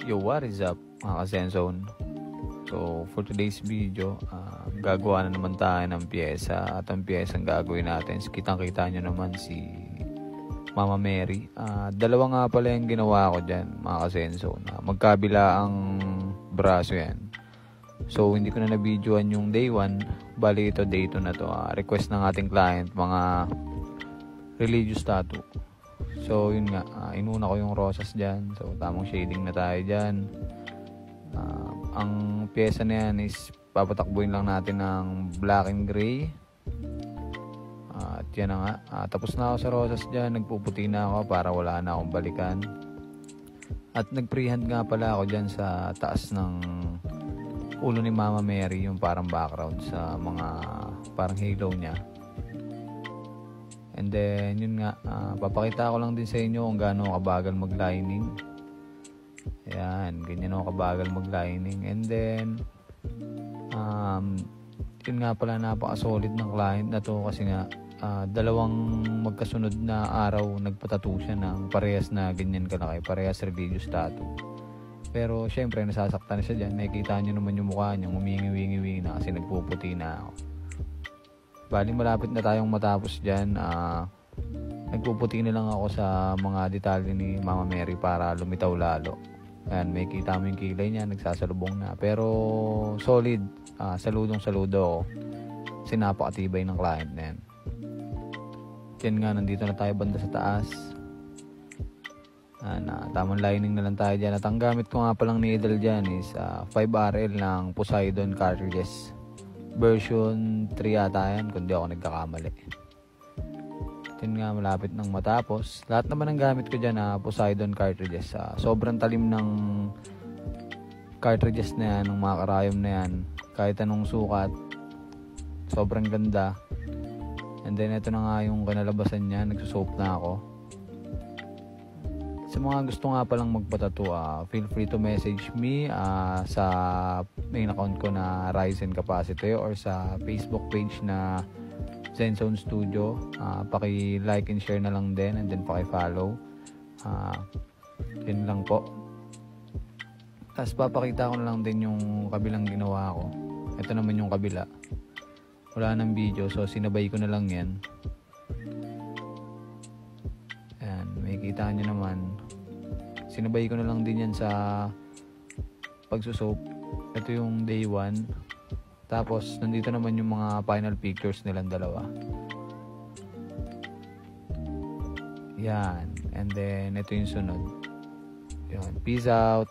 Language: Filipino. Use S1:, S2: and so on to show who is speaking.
S1: Yo, what is up mga ka-Zenzone? So for today's video, gagawa na naman tayo ng pyesa. At ang pyesa ang gagawin natin, kitang-kita nyo naman si Mama Mary. Dalawa nga pala yung ginawa ko dyan mga ka-Zenzone. Magkabila ang braso yan. So hindi ko na na-videoan yung day 1. Bali ito day 2 na to. Request ng ating client, mga religious tattoo. So yun nga, inuna ko yung rosas dyan. So tamang shading na tayo dyan. Ang pyesa na yan is papatakbuhin lang natin ng black and gray. At yan na nga, tapos na ako sa rosas dyan. Nagpuputi na ako para wala na akong balikan. At nag-freehand nga pala ako dyan sa taas ng ulo ni Mama Mary, yung parang background sa mga parang halo niya. And then yun nga, papakita ko lang din sa inyo kung gaano kabagal mag-lining. Ayan, ganyan ako kabagal mag-lining. And then yun nga pala, napaka-solid ng client na to kasi nga dalawang magkasunod na araw nagpatattoo siya ng parehas na ganyan kalaki, parehas religious tattoo. Pero syempre nasasaktan siya dyan. Nakikita nyo naman yung mukha niya, humingi-wingi na kasi nagpuputi na ako. Bali malapit na tayong matapos dyan. Nagpuputi na lang ako sa mga detalye ni Mama Mary para lumitaw lalo. Ayan, may kita mo yung kilay niya, nagsasalubong na. Pero solid, saludong-saludo ako. Kasi napakatibay ng client na yan. Yan nga, nandito na tayo banda sa taas. Tamang lining na lang tayo dyan. At ang gamit ko nga palang needle dyan is 5RL ng Poseidon cartridges. Version 3 yata yan, kung di ako nagkakamali. Yun nga, malapit nang matapos. Lahat naman ng gamit ko dyan Poseidon cartridges. Sobrang talim ng cartridges na yan, ng mga karayom na yan. Kahit anong sukat, sobrang ganda. And then ito na nga yung kinalabasan niya. Nagsusoap na ako. Sa mga gusto nga palang magpatattoo, feel free to message me sa main account ko na Ryzen Capacitor or sa Facebook page na Zenzone Studio. Paki-like and share na lang din, and then paki-follow. Yun lang po. Tapos papakita ko na lang din yung kabilang ginawa ko. Ito naman yung kabila. Wala nang video, so sinabay ko na lang yan. Ayan, may kita nyo naman. Sinabay ko na lang din yan sa pagsusoap. Ito yung day 1. Tapos nandito naman yung mga final pictures nilang dalawa. Yan. And then ito yung sunod. Yan. Peace out.